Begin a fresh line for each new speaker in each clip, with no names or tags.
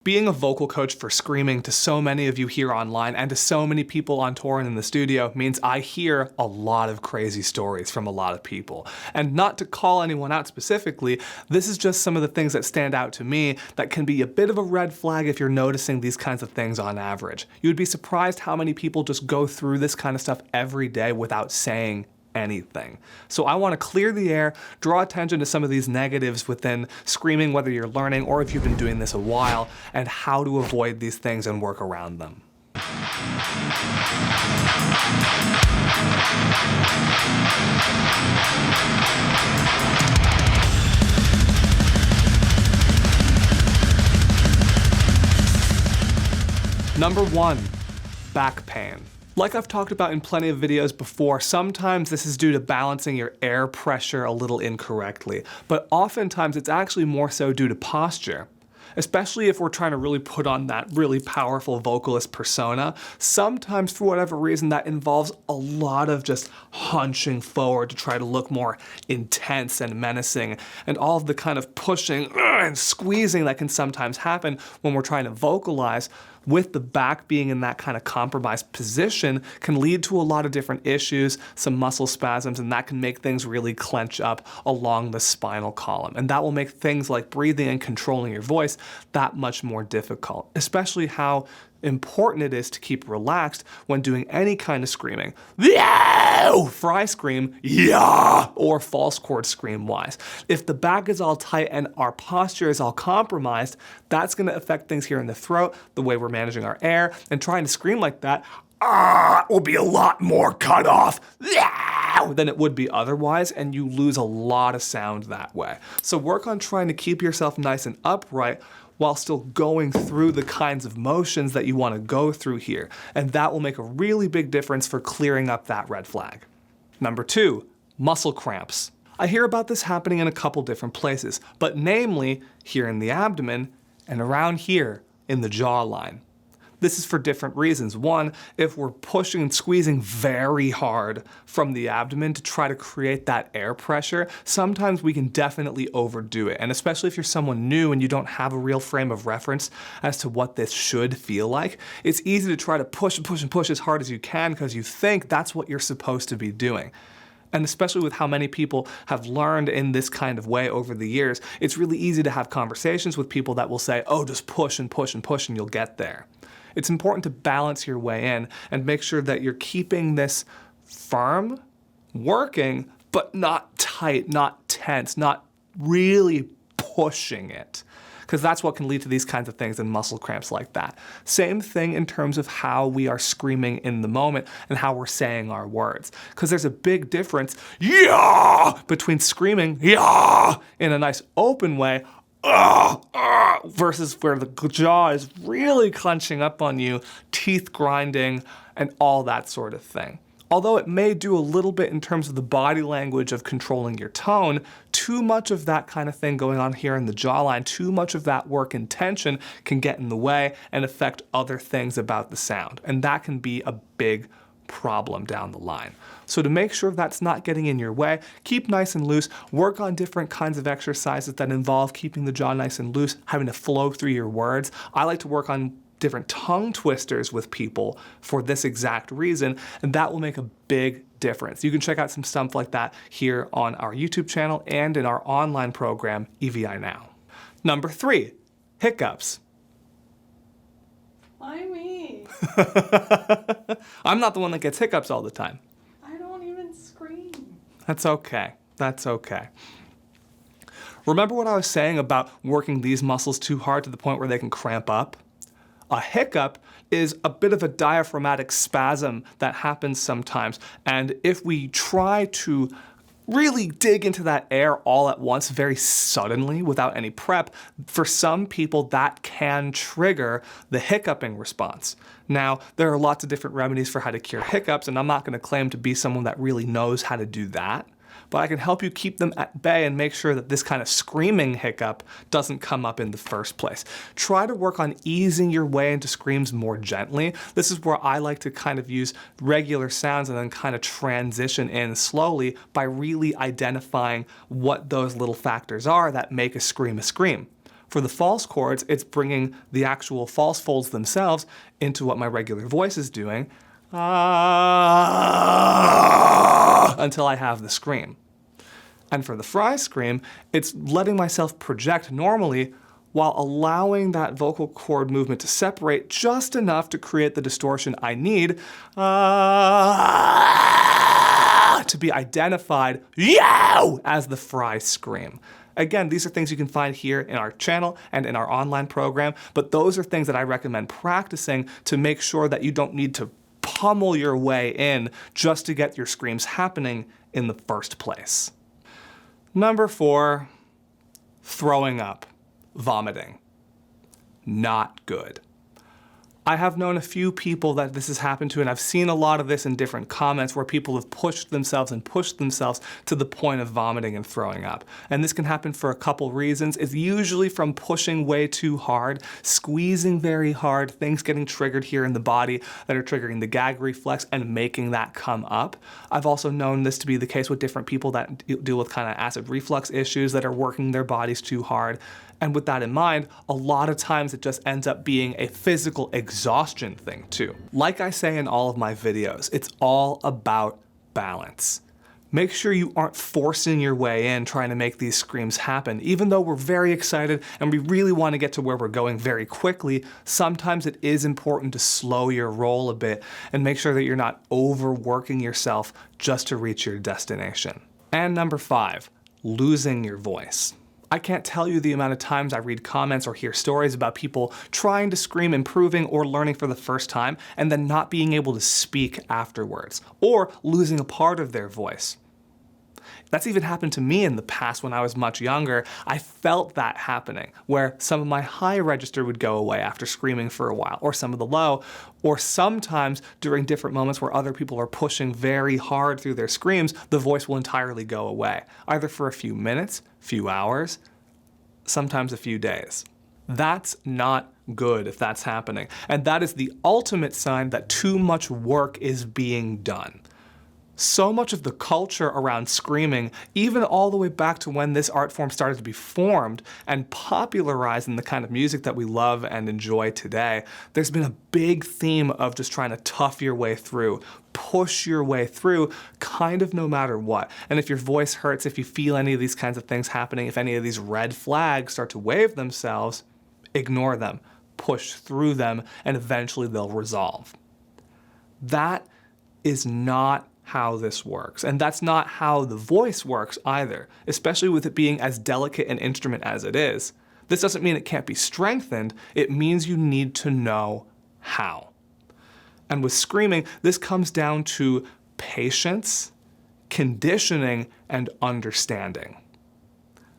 Being a vocal coach for screaming to so many of you here online and to so many people on tour and in the studio means I hear a lot of crazy stories from a lot of people. And not to call anyone out specifically, this is just some of the things that stand out to me that can be a bit of a red flag if you're noticing these kinds of things on average. You would be surprised how many people just go through this kind of stuff every day without saying anything. So I want to clear the air, draw attention to some of these negatives within screaming, whether you're learning or if you've been doing this a while, and how to avoid these things and work around them. Number 1, back pain. Like I've talked about in plenty of videos before, sometimes this is due to balancing your air pressure a little incorrectly, but oftentimes it's actually more so due to posture. Especially if we're trying to really put on that really powerful vocalist persona, sometimes for whatever reason that involves a lot of just hunching forward to try to look more intense and menacing, and all of the kind of pushing and squeezing that can sometimes happen when we're trying to vocalize with the back being in that kind of compromised position can lead to a lot of different issues, some muscle spasms, and that can make things really clench up along the spinal column. And that will make things like breathing and controlling your voice that much more difficult, especially how important it is to keep relaxed when doing any kind of screaming. Fry scream, yeah, or false chord scream wise. If the back is all tight and our posture is all compromised, that's gonna affect things here in the throat, the way we're managing our air, and trying to scream like that will be a lot more cut off than it would be otherwise, and you lose a lot of sound that way. So work on trying to keep yourself nice and upright while still going through the kinds of motions that you want to go through here. And that will make a really big difference for clearing up that red flag. Number 2, muscle cramps. I hear about this happening in a couple different places, but namely here in the abdomen and around here in the jawline. This is for different reasons. One, if we're pushing and squeezing very hard from the abdomen to try to create that air pressure, sometimes we can definitely overdo it. And especially if you're someone new and you don't have a real frame of reference as to what this should feel like, it's easy to try to push and push and push as hard as you can because you think that's what you're supposed to be doing. And especially with how many people have learned in this kind of way over the years, it's really easy to have conversations with people that will say, oh, just push and push and push and you'll get there. It's important to balance your way in and make sure that you're keeping this firm, working, but not tight, not tense, not really pushing it. Because that's what can lead to these kinds of things and muscle cramps like that. Same thing in terms of how we are screaming in the moment and how we're saying our words. Because there's a big difference, yeah, between screaming, yeah, in a nice open way, versus where the jaw is really clenching up on you, teeth grinding, and all that sort of thing. Although it may do a little bit in terms of the body language of controlling your tone, too much of that kind of thing going on here in the jawline, too much of that work and tension can get in the way and affect other things about the sound. And that can be a big problem down the line. So to make sure that's not getting in your way, keep nice and loose, work on different kinds of exercises that involve keeping the jaw nice and loose, having to flow through your words. I like to work on different tongue twisters with people for this exact reason, and that will make a big difference. You can check out some stuff like that here on our YouTube channel and in our online program, EVI Now. Number 3, hiccups.
Why me?
I'm not the one that gets hiccups all the time.
I don't even scream.
That's okay. That's okay. Remember what I was saying about working these muscles too hard to the point where they can cramp up? A hiccup is a bit of a diaphragmatic spasm that happens sometimes, and if we try to really dig into that air all at once very suddenly without any prep, for some people that can trigger the hiccuping response. Now, there are lots of different remedies for how to cure hiccups, and I'm not going to claim to be someone that really knows how to do that. But I can help you keep them at bay and make sure that this kind of screaming hiccup doesn't come up in the first place. Try to work on easing your way into screams more gently. This is where I like to kind of use regular sounds and then kind of transition in slowly by really identifying what those little factors are that make a scream a scream. For the false chords, it's bringing the actual false folds themselves into what my regular voice is doing, until I have the scream. And for the fry scream, it's letting myself project normally while allowing that vocal cord movement to separate just enough to create the distortion I need to be identified as the fry scream. Again, these are things you can find here in our channel and in our online program, but those are things that I recommend practicing to make sure that you don't need to pummel your way in just to get your screams happening in the first place. Number 4, throwing up, vomiting. Not good. I have known a few people that this has happened to, and I've seen a lot of this in different comments where people have pushed themselves to the point of vomiting and throwing up. And this can happen for a couple reasons. It's usually from pushing way too hard, squeezing very hard, things getting triggered here in the body that are triggering the gag reflex and making that come up. I've also known this to be the case with different people that deal with kind of acid reflux issues that are working their bodies too hard. And with that in mind, a lot of times it just ends up being a physical exhaustion thing too. Like I say in all of my videos, it's all about balance. Make sure you aren't forcing your way in trying to make these screams happen. Even though we're very excited and we really want to get to where we're going very quickly, sometimes it is important to slow your roll a bit and make sure that you're not overworking yourself just to reach your destination. And number 5, losing your voice. I can't tell you the amount of times I read comments or hear stories about people trying to scream, improving, or learning for the first time, and then not being able to speak afterwards, or losing a part of their voice. That's even happened to me in the past when I was much younger. I felt that happening, where some of my high register would go away after screaming for a while, or some of the low, or sometimes during different moments where other people are pushing very hard through their screams, the voice will entirely go away, either for a few minutes, few hours, sometimes a few days. That's not good if that's happening, and that is the ultimate sign that too much work is being done. So much of the culture around screaming, even all the way back to when this art form started to be formed and popularized in the kind of music that we love and enjoy today, there's been a big theme of just trying to tough your way through, push your way through, kind of no matter what. And if your voice hurts, if you feel any of these kinds of things happening, if any of these red flags start to wave themselves, ignore them, push through them, and eventually they'll resolve. That is not how this works. And that's not how the voice works either, especially with it being as delicate an instrument as it is. This doesn't mean it can't be strengthened, it means you need to know how. And with screaming, this comes down to patience, conditioning, and understanding.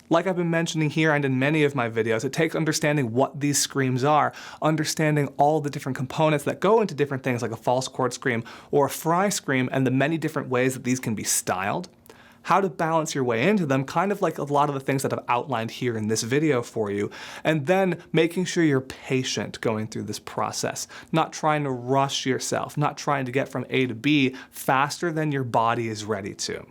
Like I've been mentioning here and in many of my videos, it takes understanding what these screams are, understanding all the different components that go into different things like a false chord scream or a fry scream and the many different ways that these can be styled, how to balance your way into them, kind of like a lot of the things that I've outlined here in this video for you, and then making sure you're patient going through this process, not trying to rush yourself, not trying to get from A to B faster than your body is ready to.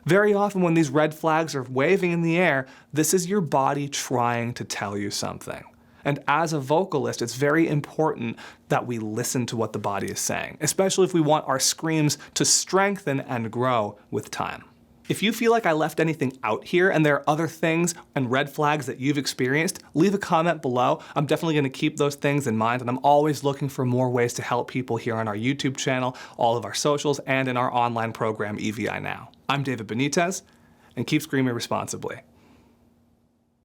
Very often when these red flags are waving in the air, this is your body trying to tell you something. And as a vocalist, it's very important that we listen to what the body is saying, especially if we want our screams to strengthen and grow with time. If you feel like I left anything out here and there are other things and red flags that you've experienced, leave a comment below. I'm definitely going to keep those things in mind, and I'm always looking for more ways to help people here on our YouTube channel, all of our socials, and in our online program, EVI Now. I'm David Benitez, and keep screaming responsibly.